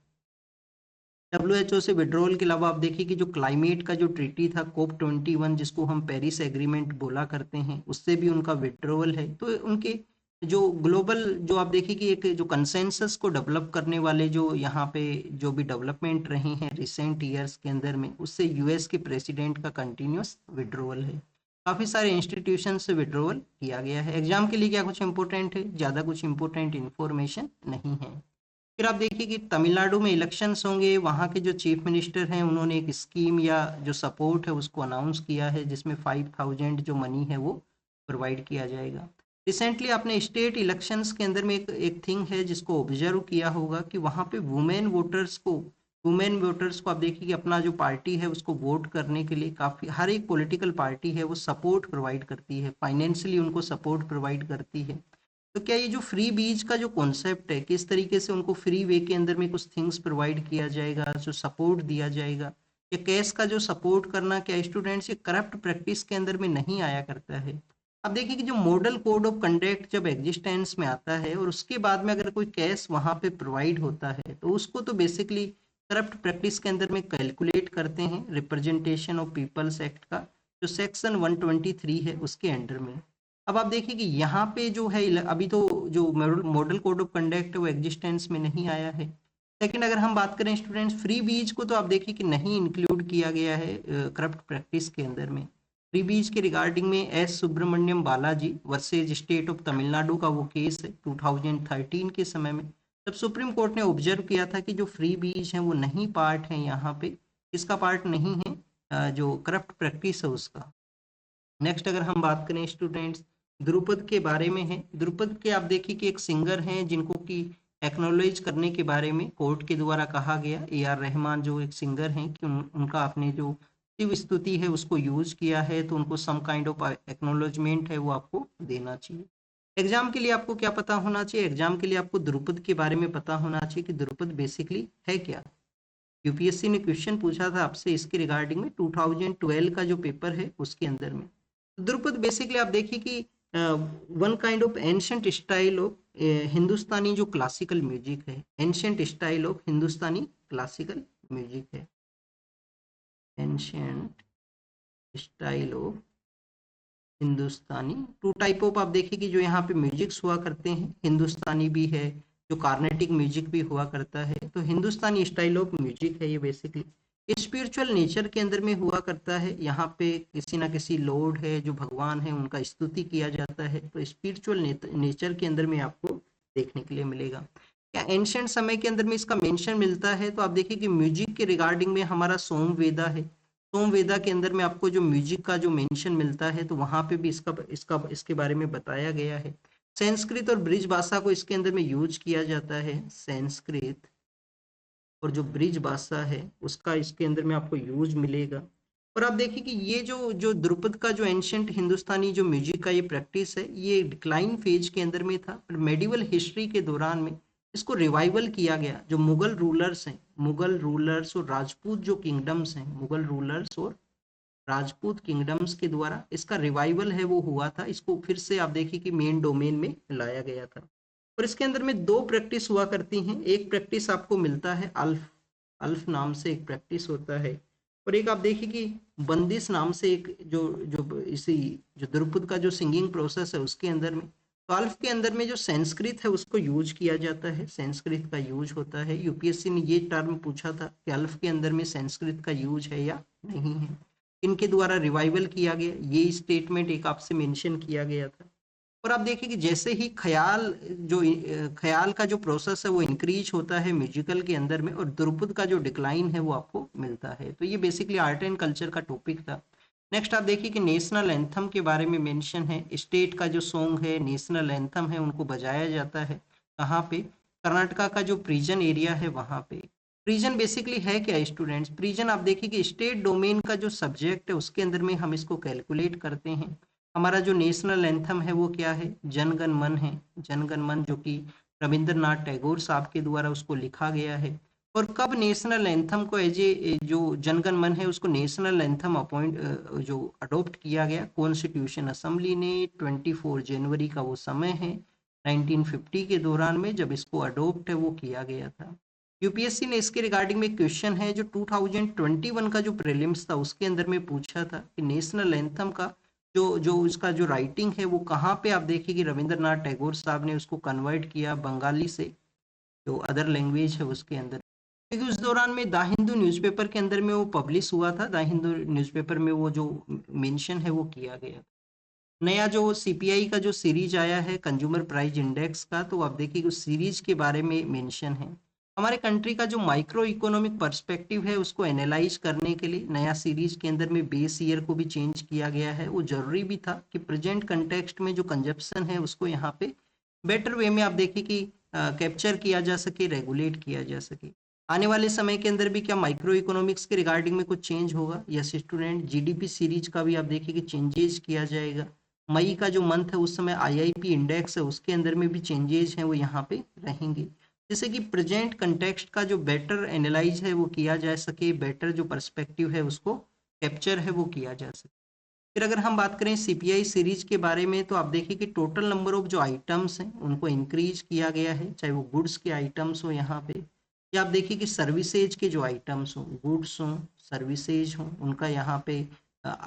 WHO से विड्रॉल के अलावा आप देखिए कि जो क्लाइमेट का जो ट्रीटी था COP21, जिसको हम पेरिस एग्रीमेंट बोला करते हैं, उससे भी उनका विड्रॉल है। तो उनके जो ग्लोबल जो आप देखिए कि एक जो कंसेंसस को डेवलप करने वाले जो यहाँ पे जो भी डेवलपमेंट रहे हैं रिसेंट ईयर्स के अंदर में, उससे यूएस के प्रेसिडेंट का कंटिन्यूस विड्रॉल है। काफ़ी सारे इंस्टीट्यूशन से विड्रॉल किया गया है। एग्जाम के लिए क्या कुछ इंपॉर्टेंट है? ज़्यादा कुछ इंपॉर्टेंट इंफॉर्मेशन नहीं है। फिर आप देखिए कि तमिलनाडु में इलेक्शंस होंगे, वहाँ के जो चीफ मिनिस्टर हैं उन्होंने एक स्कीम या जो सपोर्ट है उसको अनाउंस किया है जिसमें 5000 जो मनी है वो प्रोवाइड किया जाएगा। रिसेंटली आपने स्टेट इलेक्शंस के अंदर में एक थिंग है जिसको ऑब्जर्व किया होगा कि वहाँ पे वुमेन वोटर्स को आप देखिए कि अपना जो पार्टी है उसको वोट करने के लिए काफ़ी, हर एक पॉलिटिकल पार्टी है वो सपोर्ट प्रोवाइड करती है, फाइनेंशियली उनको सपोर्ट प्रोवाइड करती है। तो क्या ये जो फ्री बीज का जो कॉन्सेप्ट है, किस तरीके से उनको फ्री वे के अंदर में कुछ थिंग्स प्रोवाइड किया जाएगा, जो सपोर्ट दिया जाएगा, या कैश का जो सपोर्ट करना, क्या स्टूडेंट्स ये करप्ट प्रैक्टिस के अंदर में नहीं आया करता है? अब देखिए कि जो मॉडल कोड ऑफ कंडक्ट जब एग्जिस्टेंस में आता है और उसके बाद में अगर कोई कैश वहाँ पे प्रोवाइड होता है तो उसको तो बेसिकली करप्ट प्रैक्टिस के अंदर में कैलकुलेट करते हैं रिप्रेजेंटेशन ऑफ पीपल्स एक्ट का जो सेक्शन 123 है उसके अंडर में। अब आप देखिए कि यहाँ पे जो है अभी तो जो मॉडल कोड ऑफ कंडक्ट है वो एग्जिस्टेंस में नहीं आया है। सेकंड, अगर हम बात करें स्टूडेंट्स फ्री बीज को, तो आप देखिए कि नहीं इंक्लूड किया गया है करप्ट प्रैक्टिस के अंदर में। फ्री बीज के रिगार्डिंग में S Subramaniam Balaji versus state of Tamil Nadu का वो केस है 2013 के समय में, जब सुप्रीम कोर्ट ने ऑब्जर्व किया था कि जो फ्री बीज हैं वो नहीं पार्ट है, यहाँ पे इसका पार्ट नहीं है जो करप्ट प्रैक्टिस है उसका। नेक्स्ट अगर हम बात करें स्टूडेंट्स द्रुपद के बारे में है। द्रुपद के आप देखिए कि एक सिंगर हैं जिनको कि एक्नॉलेज करने के बारे में कोर्ट के द्वारा कहा गया, A R रहमान जो एक सिंगर हैं कि उनका आपने जो शिव स्तुति है उसको यूज किया है तो उनको सम काइंड ऑफ एक्नॉलेजमेंट है वो आपको देना चाहिए। एग्जाम के लिए आपको क्या पता होना चाहिए? एग्जाम के लिए आपको द्रुपद के बारे में पता होना चाहिए कि द्रुपद बेसिकली है क्या। यूपीएससी ने क्वेश्चन पूछा था आपसे इसके रिगार्डिंग में 2012 का जो पेपर है उसके अंदर में। ध्रुपद बेसिकली आप देखिए कि one kind of ancient style of Hindustani जो क्लासिकल म्यूजिक है, ancient style of Hindustani classical music है, ancient style of Hindustani. Two type of आप देखिए कि जो यहाँ पे म्यूजिक्स हुआ करते हैं, हिंदुस्तानी भी है, जो कार्नेटिक म्यूजिक भी हुआ करता है। तो हिंदुस्तानी स्टाइल ऑफ म्यूजिक है ये बेसिकली स्पिरिचुअल नेचर के अंदर में हुआ करता है। यहाँ पे किसी ना किसी लॉर्ड है जो भगवान है उनका स्तुति किया जाता है, तो स्पिरिचुअल नेचर के अंदर में आपको देखने के लिए मिलेगा। क्या एंशिएंट समय के अंदर में इसका मेंशन मिलता है? तो आप देखिए कि म्यूजिक के रिगार्डिंग में हमारा सोम वेदा है, सोमवेदा के अंदर में आपको जो म्यूजिक का जो मेंशन मिलता है तो वहां पे भी इसके बारे में बताया गया है। संस्कृत और ब्रिज भाषा को इसके अंदर में यूज किया जाता है। संस्कृत और जो ब्रिज भाषा है उसका इसके अंदर में आपको यूज मिलेगा। और आप देखिए कि ये जो जो ध्रुपद का जो एंशंट हिंदुस्तानी जो म्यूजिक का ये प्रैक्टिस है ये डिक्लाइन फेज के अंदर में था, पर मेडिवल हिस्ट्री के दौरान में इसको रिवाइवल किया गया। जो मुगल रूलर्स हैं, मुगल रूलर्स और राजपूत जो किंगडम्स हैं, मुगल रूलर्स और राजपूत किंगडम्स के द्वारा इसका रिवाइवल है वो हुआ था। इसको फिर से आप देखिए कि मेन डोमेन में लाया गया था। और इसके अंदर में दो प्रैक्टिस हुआ करती हैं। एक प्रैक्टिस आपको मिलता है अल्फ, अल्फ नाम से एक प्रैक्टिस होता है। और एक आप देखिए कि बंदिश नाम से एक जो जो इसी जो ध्रुपद का जो सिंगिंग प्रोसेस है उसके अंदर में, तो अल्फ के अंदर में जो संस्कृत है उसको यूज किया जाता है, संस्कृत का यूज होता है। यूपीएससी ने ये टर्म पूछा था कि अल्फ के अंदर में संस्कृत का यूज है या नहीं है, इनके द्वारा रिवाइवल किया गया, ये स्टेटमेंट एक आपसे मेंशन किया गया था। और आप देखिए कि जैसे ही ख्याल का जो प्रोसेस है वो इंक्रीज होता है म्यूजिकल के अंदर में, और ध्रुपद का जो डिक्लाइन है वो आपको मिलता है। तो ये बेसिकली आर्ट एंड कल्चर का टॉपिक था। नेक्स्ट आप देखिए कि नेशनल एंथम के बारे में मेंशन है। स्टेट का जो सॉन्ग है, नेशनल एंथम है, उनको बजाया जाता है कहाँ पे? कर्नाटका का जो प्रिजन एरिया है वहाँ पे। प्रिजन बेसिकली है क्या स्टूडेंट्स? प्रिजन आप देखिए कि स्टेट डोमेन का जो सब्जेक्ट है उसके अंदर में हम इसको कैलकुलेट करते हैं। हमारा जो नेशनल एंथम है वो क्या है? जनगण मन है। जनगण मन जो कि रविंद्रनाथ टैगोर साहब के द्वारा उसको लिखा गया है। और कब नेशनल एंथम को एज ए जो जनगण मन है उसको नेशनल एंथम जो अडॉप्ट किया गया कॉन्स्टिट्यूशन असेंबली ने, 24 जनवरी का वो समय है 1950 के दौरान में जब इसको अडॉप्ट है वो किया गया था। यूपीएससी ने इसके रिगार्डिंग में क्वेश्चन है जो 2021 का जो प्रीलिम्स था उसके अंदर में पूछा था कि नेशनल एंथम का जो जो उसका जो राइटिंग है वो कहाँ पे आप देखिए कि रविंद्रनाथ टैगोर साहब ने उसको कन्वर्ट किया बंगाली से, जो अदर लैंग्वेज है उसके अंदर। क्योंकि उस दौरान में द हिंदू न्यूज़पेपर के अंदर में वो पब्लिश हुआ था, द हिंदू न्यूज़पेपर में वो जो मेंशन है वो किया गया। नया जो सीपीआई का जो सीरीज आया है कंज्यूमर प्राइस इंडेक्स का, तो आप देखिए उस सीरीज के बारे में मेंशन है। हमारे कंट्री का जो माइक्रो इकोनॉमिक पर्सपेक्टिव है उसको एनालाइज करने के लिए नया सीरीज के अंदर में बेस ईयर को भी चेंज किया गया है। वो जरूरी भी था कि प्रेजेंट कंटेक्स्ट में जो कंजप्शन है उसको यहाँ पे बेटर वे में आप देखिए कि कैप्चर किया जा सके, रेगुलेट किया जा सके। आने वाले समय के अंदर भी क्या माइक्रो इकोनॉमिक्स के रिगार्डिंग में कुछ चेंज होगा? यस स्टूडेंट, जीडीपी सीरीज का भी आप देखिए कि चेंजेस किया जाएगा। मई का जो मंथ है उस समय आईआईपी इंडेक्स है उसके अंदर में भी चेंजेस हैं वो यहाँ पे रहेंगे, जैसे कि प्रेजेंट कंटेक्स्ट का जो बेटर एनालाइज है वो किया जा सके, बेटर जो पर्सपेक्टिव है उसको कैप्चर है वो किया जा सके। फिर अगर हम बात करें सीपीआई सीरीज के बारे में, तो आप देखिए कि टोटल नंबर ऑफ जो आइटम्स हैं उनको इंक्रीज किया गया है, चाहे वो गुड्स के आइटम्स हो यहाँ पे, या आप देखिए कि सर्विसेज के जो आइटम्स हों, गुड्स हों सर्विसेज हों, उनका यहाँ पे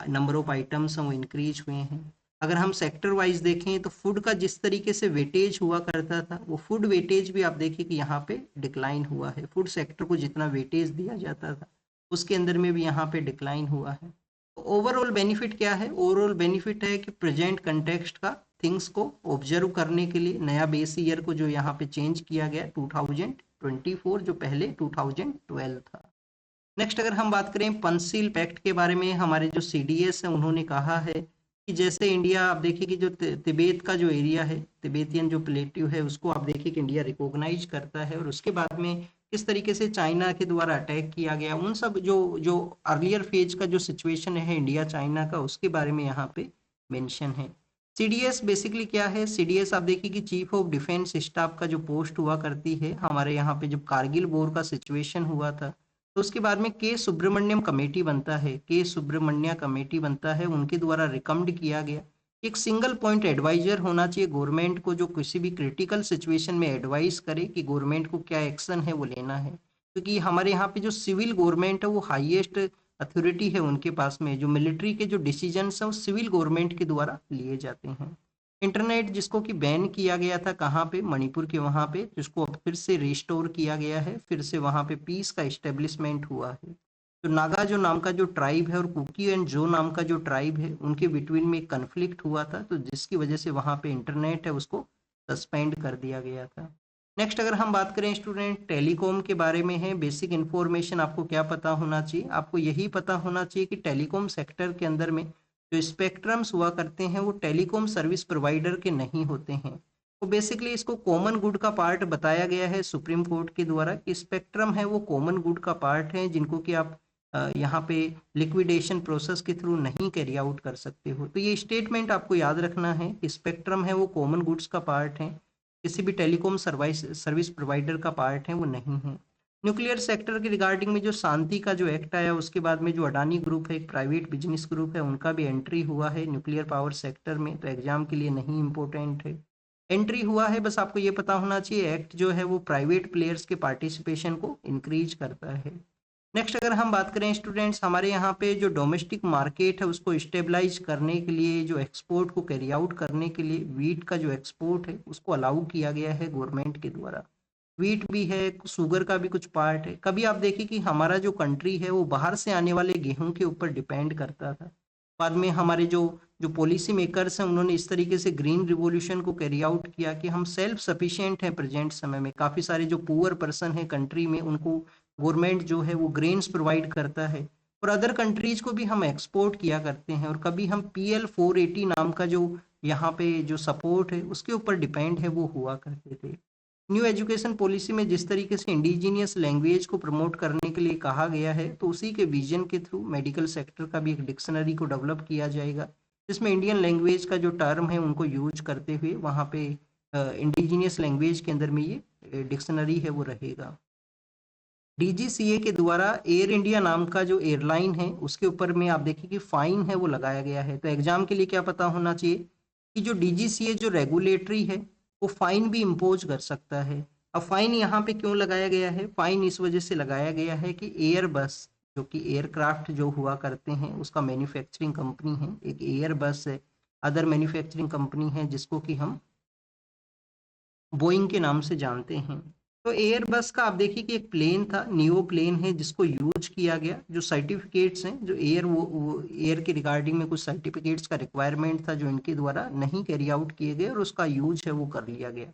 नंबर ऑफ आइटम्स हैं वो इंक्रीज हुए हैं। अगर हम सेक्टर वाइज देखें तो फूड का जिस तरीके से वेटेज हुआ करता था वो फूड वेटेज भी आप देखिए कि यहाँ पे डिक्लाइन हुआ है। फूड सेक्टर को जितना वेटेज दिया जाता था उसके अंदर में भी यहाँ पे डिक्लाइन हुआ है। ओवरऑल बेनिफिट क्या है? ओवरऑल बेनिफिट है कि प्रेजेंट कंटेक्स्ट का थिंग्स को ऑब्जर्व करने के लिए नया बेस ईयर को जो यहाँ पे चेंज किया गया 2024, जो पहले 2012 था। नेक्स्ट अगर हम बात करें पंचशील पैक्ट के बारे में, हमारे जो सीडीएस है उन्होंने कहा है कि जैसे इंडिया आप देखिए कि जो तिब्बत का जो एरिया है, तिब्बतियन जो प्लेट्यू है उसको आप देखिए कि इंडिया रिकॉग्नाइज करता है, और उसके बाद में किस तरीके से चाइना के द्वारा अटैक किया गया, उन सब जो जो अर्लियर फेज का जो सिचुएशन है इंडिया चाइना का उसके बारे में यहाँ पे मेंशन है। सीडीएस बेसिकली क्या है? सीडीएस आप देखिए कि चीफ ऑफ डिफेंस स्टाफ का जो पोस्ट हुआ करती है। हमारे यहाँ पे जब कारगिल वॉर का सिचुएशन हुआ था तो उसके बाद में के सुब्रमण्यम कमेटी बनता है, के सुब्रमण्य कमेटी बनता है, उनके द्वारा रिकमेंड किया गया एक सिंगल पॉइंट एडवाइजर होना चाहिए गवर्नमेंट को, जो किसी भी क्रिटिकल सिचुएशन में एडवाइस करे कि गवर्नमेंट को क्या एक्शन है वो लेना है। क्योंकि हमारे यहाँ पे जो सिविल गवर्नमेंट है वो हाईएस्ट अथॉरिटी है उनके पास में, जो मिलिट्री के जो डिसीजंस हैं वो सिविल गवर्नमेंट के द्वारा लिए जाते हैं। इंटरनेट जिसको कि बैन किया गया था कहाँ पे? मणिपुर के वहाँ पे, जिसको अब फिर से रिस्टोर किया गया है, फिर से वहाँ पे पीस का इस्टेब्लिशमेंट हुआ है। तो नागा जो नाम का जो ट्राइब है और कुकी एंड जो नाम का जो ट्राइब है उनके बिटवीन में एक कन्फ्लिक्ट हुआ था, तो जिसकी वजह से वहाँ पे इंटरनेट है उसको सस्पेंड कर दिया गया था। नेक्स्ट अगर हम बात करें स्टूडेंट टेलीकॉम के बारे में है, बेसिक इन्फॉर्मेशन आपको क्या पता होना चाहिए, आपको यही पता होना चाहिए कि टेलीकॉम सेक्टर के अंदर में जो स्पेक्ट्रम्स हुआ करते हैं वो टेलीकॉम सर्विस प्रोवाइडर के नहीं होते हैं। तो बेसिकली इसको कॉमन गुड का पार्ट बताया गया है सुप्रीम कोर्ट के द्वारा कि स्पेक्ट्रम है वो कॉमन गुड का पार्ट है, जिनको कि आप यहाँ पे लिक्विडेशन प्रोसेस के थ्रू नहीं कैरी आउट कर सकते हो। तो ये स्टेटमेंट आपको याद रखना है कि स्पेक्ट्रम है वो कॉमन गुड्स का पार्ट है, किसी भी टेलीकॉम सर्विस प्रोवाइडर का पार्ट है वो नहीं है। न्यूक्लियर सेक्टर के रिगार्डिंग में जो शांति का जो एक्ट आया उसके बाद में जो अडानी ग्रुप है एक प्राइवेट बिजनेस ग्रुप है, उनका भी एंट्री हुआ है न्यूक्लियर पावर सेक्टर में, तो एग्जाम के लिए नहीं इंपॉर्टेंट है। एंट्री हुआ है, बस आपको ये पता होना चाहिए एक्ट जो है वो प्राइवेट प्लेयर्स के पार्टिसिपेशन को इंक्रीज करता है। नेक्स्ट अगर हम बात करें स्टूडेंट्स, हमारे यहाँ पे जो डोमेस्टिक मार्केट है उसको स्टेबलाइज करने के लिए, जो एक्सपोर्ट को कैरी आउट करने के लिए वीट का जो एक्सपोर्ट है उसको अलाउ किया गया है गवर्नमेंट के द्वारा। वीट भी है, शुगर का भी कुछ पार्ट है। कभी आप देखिए कि हमारा जो कंट्री है वो बाहर से आने वाले गेहूं के ऊपर डिपेंड करता था। बाद में हमारे जो जो पॉलिसी मेकर्स हैं उन्होंने इस तरीके से ग्रीन रिवॉल्यूशन को कैरी आउट किया कि हम सेल्फ सफिशिएंट हैं प्रेजेंट समय में। काफ़ी सारे जो पुअर पर्सन है कंट्री में उनको गवर्नमेंट जो है वो ग्रेन्स प्रोवाइड करता है, और अदर कंट्रीज को भी हम एक्सपोर्ट किया करते हैं। और कभी हम PL 480 नाम का जो यहाँ पे जो सपोर्ट है उसके ऊपर डिपेंड है वो हुआ करते थे। न्यू एजुकेशन पॉलिसी में जिस तरीके से इंडिजीनियस लैंग्वेज को प्रमोट करने के लिए कहा गया है, तो उसी के विजन के थ्रू मेडिकल सेक्टर का भी एक डिक्शनरी को डेवलप किया जाएगा, जिसमें इंडियन लैंग्वेज का जो टर्म है उनको यूज करते हुए वहाँ पे इंडिजीनियस लैंग्वेज के अंदर में ये डिक्शनरी है वो रहेगा। DGCA के द्वारा एयर इंडिया नाम का जो एयरलाइन है उसके ऊपर में आप देखिए कि फाइन है वो लगाया गया है। तो एग्जाम के लिए क्या पता होना चाहिए कि जो DGCA जो रेगुलेटरी है वो फाइन भी इम्पोज कर सकता है। अब फाइन यहाँ पे क्यों लगाया गया है? फाइन इस वजह से लगाया गया है कि एयरबस जो कि एयरक्राफ्ट जो हुआ करते हैं उसका मैन्युफैक्चरिंग कंपनी है, एक एयरबस है, अदर मैन्युफैक्चरिंग कंपनी है जिसको कि हम बोइंग के नाम से जानते हैं। तो एयरबस का आप देखिए कि एक प्लेन था, नियो प्लेन है, जिसको यूज किया गया। जो सर्टिफिकेट्स हैं जो वो एयर के रिगार्डिंग में कुछ सर्टिफिकेट्स का रिक्वायरमेंट था जो इनके द्वारा नहीं कैरी आउट किए गए और उसका यूज है वो कर लिया गया।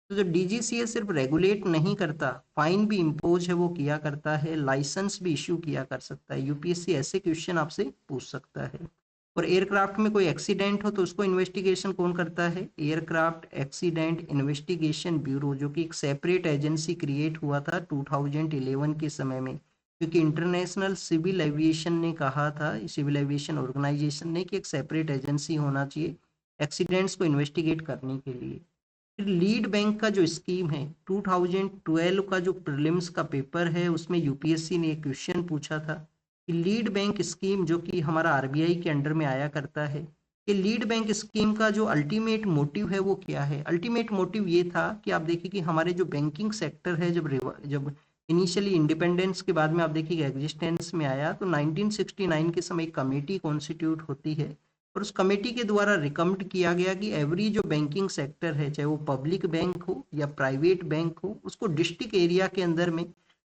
तो जो DGCA सिर्फ रेगुलेट नहीं करता, फाइन भी इम्पोज है वो किया करता है, लाइसेंस भी इश्यू किया कर सकता है। UPSC ऐसे क्वेश्चन आपसे पूछ सकता है। और एयरक्राफ्ट में कोई एक्सीडेंट हो तो उसको इन्वेस्टिगेशन कौन करता है? एयरक्राफ्ट एक्सीडेंट इन्वेस्टिगेशन ब्यूरो, जो कि एक सेपरेट एजेंसी क्रिएट हुआ था 2011 के समय में, क्योंकि इंटरनेशनल सिविल एविएशन ने कहा था, सिविल एविएशन ऑर्गेनाइजेशन ने, कि एक सेपरेट एजेंसी होना चाहिए एक्सीडेंट्स को इन्वेस्टिगेट करने के लिए। फिर लीड बैंक का जो स्कीम है, 2012 का जो प्रीलिम्स का पेपर है उसमें UPSC ने एक क्वेश्चन पूछा था कि लीड बैंक स्कीम जो कि हमारा RBI के अंडर में आया करता है, कि लीड बैंक स्कीम का जो अल्टीमेट मोटिव है वो क्या है? अल्टीमेट मोटिव ये था कि आप देखिए कि हमारे जो बैंकिंग सेक्टर है जब इनिशियली इंडिपेंडेंस के बाद में आप देखिए एग्जिस्टेंस में आया, तो 1969 के समय एक कमेटी कॉन्स्टिट्यूट होती है और उस कमेटी के द्वारा रिकमेंड किया गया कि एवरी जो बैंकिंग सेक्टर है, चाहे वो पब्लिक बैंक हो या प्राइवेट बैंक हो, उसको डिस्ट्रिक्ट एरिया के अंदर में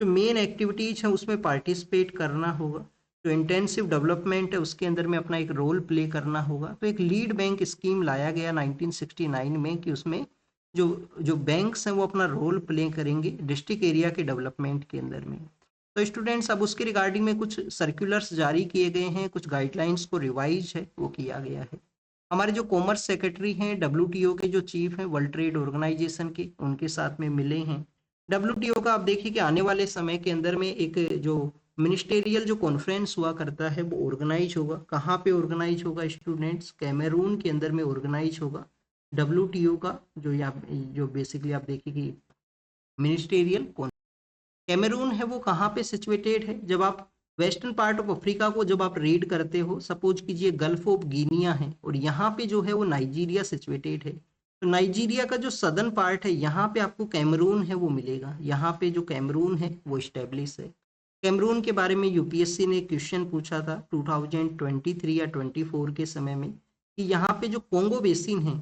जो मेन एक्टिविटीज है उसमें पार्टिसिपेट करना होगा। जो इंटेंसिव डेवलपमेंट है उसके अंदर में अपना एक रोल प्ले करना होगा। तो एक लीड बैंक स्कीम लाया गया 1969 में कि उसमें जो जो बैंक्स हैं वो अपना रोल प्ले करेंगे डिस्ट्रिक्ट एरिया के डेवलपमेंट के अंदर में। तो स्टूडेंट्स अब उसके रिगार्डिंग में कुछ सर्कुलर्स जारी किए गए हैं, कुछ गाइडलाइंस को रिवाइज है वो किया गया है। हमारे जो कॉमर्स सेक्रेटरी हैं WTO के जो चीफ हैं वर्ल्ड ट्रेड ऑर्गेनाइजेशन के, उनके साथ में मिले हैं। WTO का आप देखिए कि आने वाले समय के अंदर में एक जो मिनिस्टेरियल जो कॉन्फ्रेंस हुआ करता है वो ऑर्गेनाइज होगा। कहाँ पे ऑर्गेनाइज होगा स्टूडेंट्स? कैमरून के अंदर में ऑर्गेनाइज होगा WTO का जो यहाँ जो बेसिकली आप देखिए कि मिनिस्टेरियल। कैमरून है वो कहाँ पे सिचुएटेड है? जब आप वेस्टर्न पार्ट ऑफ अफ्रीका को जब आप रीड करते हो, सपोज कीजिए गल्फ ऑफ गिनिया है और यहाँ पे जो है वो नाइजीरिया सिचुएटेड है, तो नाइजीरिया का जो सदर्न पार्ट है यहाँ पे आपको कैमरून है वो मिलेगा। यहाँ पे जो कैमरून है वो स्टेब्लिश है। कैमरून के बारे में UPSC ने क्वेश्चन पूछा था 2023 या 24 के समय में कि यहाँ पे जो कोंगो बेसिन है,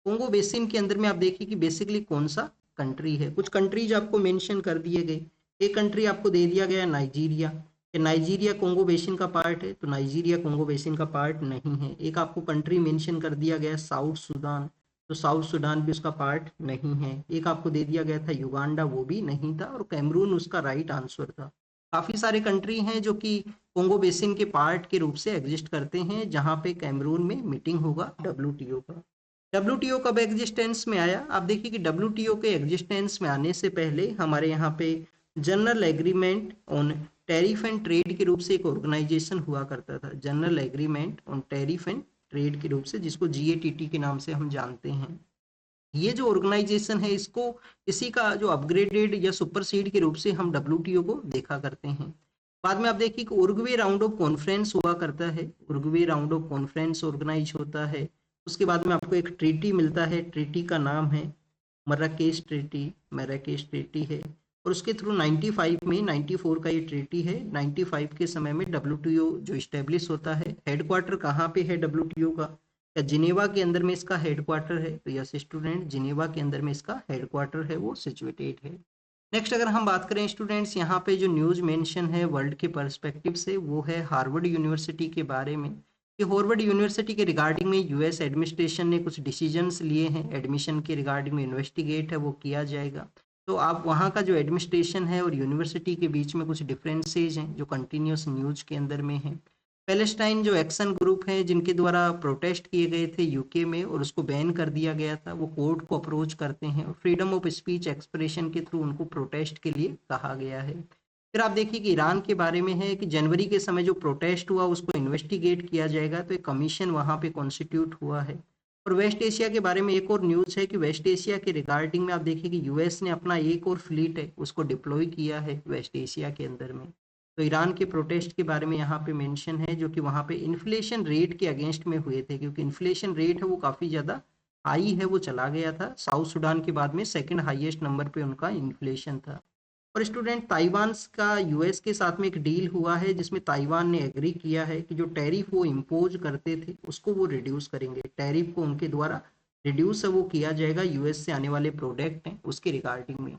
कोंगो बेसिन के अंदर में आप देखिए कि बेसिकली कौन सा कंट्री है। कुछ कंट्रीज आपको मेंशन कर दिए गए। एक कंट्री आपको दे दिया गया नाइजीरिया, कि नाइजीरिया कोंगो बेसिन का पार्ट है, तो नाइजीरिया कोंगो बेसिन का पार्ट नहीं है। एक आपको कंट्री मेंशन कर दिया गया साउथ सूडान, तो साउथ सूडान भी उसका पार्ट नहीं है। एक आपको दे दिया गया था युगांडा, वो भी नहीं था, और कैमरून उसका राइट आंसर था। काफी सारे कंट्री हैं जो कि कोंगो बेसिन के पार्ट के रूप से एग्जिस्ट करते हैं, जहां पे कैमरून में मीटिंग होगा डब्ल्यूटीओ का। डब्ल्यूटीओ कब एग्जिस्टेंस में आया? आप देखिए कि डब्ल्यूटीओ के एग्जिस्टेंस में आने से पहले हमारे यहाँ पे general agreement on tariff and trade के रूप से एक ऑर्गेनाइजेशन हुआ करता था। General agreement on tariff and trade के रूप से, जिसको जीएटीटी के नाम से हम जानते हैं। ये जो ऑर्गेनाइजेशन है, इसको इसी का जो अपग्रेडेड या सुपरसीड के रूप से हम डब्ल्यूटीओ को देखा करते हैं। बाद में आप देखिए कि उरुग्वे राउंड ऑफ कॉन्फ्रेंस हुआ करता है। Uruguay round of conference organize होता है। उसके बाद में आपको एक ट्रीटी मिलता है। ट्रीटी का नाम है मर्राकेश ट्रीटी। मैराकेश ट्रीटी है। और उसके थ्रू 95 में 94 का ये ट्रीटी है। 95 के समय में डब्ल्यूटीओ जो इस्टेब्लिश होता है। हेडक्वार्टर कहाँ पे है डब्ल्यूटीओ का? या जिनेवा के अंदर में इसका हेडक्वार्टर है? तो यस स्टूडेंट, जिनेवा के अंदर में इसका हेडक्वार्टर है, वो सिचुएटेड है। नेक्स्ट अगर हम बात करें स्टूडेंट्स, यहाँ पे जो न्यूज मेंशन है वर्ल्ड के पर्सपेक्टिव से, वो है हार्वर्ड यूनिवर्सिटी के बारे में। कि हार्वर्ड यूनिवर्सिटी के रिगार्डिंग में यूएस एडमिनिस्ट्रेशन ने कुछ डिसीजंस लिए हैं एडमिशन के रिगार्डिंग में। इन्वेस्टिगेट है वो किया जाएगा। तो आप वहाँ का जो एडमिनिस्ट्रेशन है और यूनिवर्सिटी के बीच में कुछ डिफरेंसेज हैं जो कंटिन्यूस न्यूज के अंदर में है। पैलेस्टाइन जो एक्शन ग्रुप है जिनके द्वारा प्रोटेस्ट किए गए थे यूके में और उसको बैन कर दिया गया था, वो कोर्ट को अप्रोच करते हैं और फ्रीडम ऑफ स्पीच एक्सप्रेशन के थ्रू उनको प्रोटेस्ट के लिए कहा गया है। फिर आप देखिए कि ईरान के बारे में है कि जनवरी के समय जो प्रोटेस्ट हुआ उसको इन्वेस्टिगेट किया जाएगा, तो एक कमीशन वहाँ पे कॉन्स्टिट्यूट हुआ है। और वेस्ट एशिया के बारे में एक और न्यूज़ है कि वेस्ट एशिया के रिगार्डिंग में आप देखिए कि यूएस ने अपना एक और फ्लीट है उसको डिप्लॉय किया है वेस्ट एशिया के अंदर में। तो ईरान के प्रोटेस्ट के बारे में यहाँ पे मेंशन है, जो कि वहाँ पे इन्फ्लेशन रेट के अगेंस्ट में हुए थे, क्योंकि इन्फ्लेशन रेट है वो काफ़ी ज़्यादा हाई है, वो चला गया था। साउथ सूडान के बाद में सेकंड हाईएस्ट नंबर पे उनका इन्फ्लेशन था। और स्टूडेंट, ताइवान का यूएस के साथ में एक डील हुआ है जिसमें ताइवान ने एग्री किया है कि जो टैरिफ वो इम्पोज करते थे उसको वो रिड्यूस करेंगे। टैरिफ को उनके द्वारा रिड्यूस है वो किया जाएगा यूएस से आने वाले प्रोडक्ट हैं उसके रिगार्डिंग में।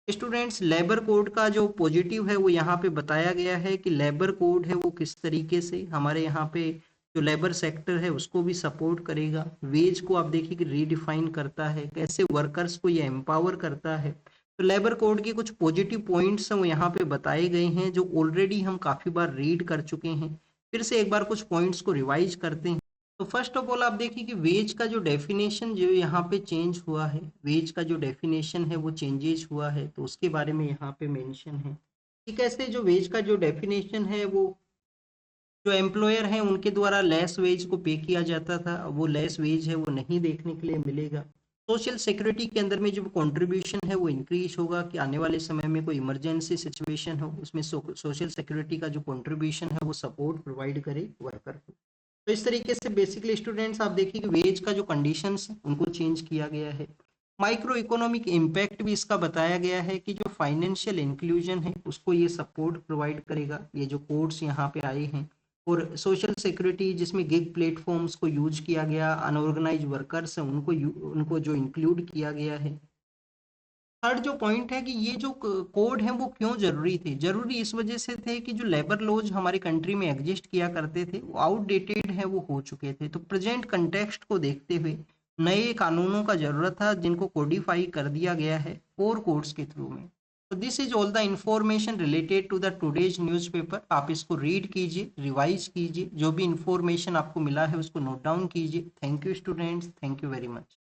स्टूडेंट्स, लेबर कोड का जो पॉजिटिव है वो यहाँ पे बताया गया है कि लेबर कोड है वो किस तरीके से हमारे यहाँ पे जो लेबर सेक्टर है उसको भी सपोर्ट करेगा। वेज को आप देखिए कि रीडिफाइन करता है, कैसे वर्कर्स को ये एम्पावर करता है। तो लेबर कोड के कुछ पॉजिटिव पॉइंट्स हैं वो यहाँ पे बताए गए हैं, जो ऑलरेडी हम काफ़ी बार रीड कर चुके हैं। फिर से एक बार कुछ पॉइंट्स को रिवाइज करते हैं। तो फर्स्ट ऑफ ऑल आप देखिए कि वेज का जो डेफिनेशन जो यहाँ पे चेंज हुआ है, वेज का जो डेफिनेशन है वो चेंजेस हुआ है, तो उसके बारे में यहाँ पे मेंशन है कि कैसे जो वेज का जो डेफिनेशन है वो जो एम्प्लॉयर हैं उनके द्वारा लेस वेज को पे किया जाता था, वो लेस वेज है वो नहीं देखने के लिए मिलेगा। सोशल सिक्योरिटी के अंदर में जो कंट्रीब्यूशन है वो इंक्रीज होगा कि आने वाले समय में कोई इमरजेंसी सिचुएशन हो उसमें सोशल सिक्योरिटी का जो कंट्रीब्यूशन है वो सपोर्ट प्रोवाइड करे वर्कर को। तो इस तरीके से बेसिकली स्टूडेंट्स आप देखिए कि वेज का जो कंडीशंस उनको चेंज किया गया है। माइक्रो इकोनॉमिक इम्पैक्ट भी इसका बताया गया है कि जो फाइनेंशियल इंक्लूजन है उसको ये सपोर्ट प्रोवाइड करेगा। ये जो कोड्स यहाँ पे आए हैं, और सोशल सिक्योरिटी जिसमें गिग प्लेटफॉर्म्स को यूज किया गया, अनऑर्गेनाइज वर्कर्स हैं उनको जो इंक्लूड किया गया है। थर्ड जो पॉइंट है कि ये जो कोड है वो क्यों जरूरी थे? जरूरी इस वजह से थे कि जो लेबर लॉज हमारे कंट्री में एग्जिस्ट किया करते थे वो आउटडेटेड है, वो हो चुके थे। तो प्रेजेंट कंटेक्स्ट को देखते हुए नए कानूनों का जरूरत था जिनको कोडिफाई कर दिया गया है 4 कोड्स के थ्रू में। तो this is all the information related to the today's newspaper. आप इसको रीड कीजिए, रिवाइज कीजिए, जो भी इंफॉर्मेशन आपको मिला है उसको नोट डाउन कीजिए। Thank you students, thank you very much.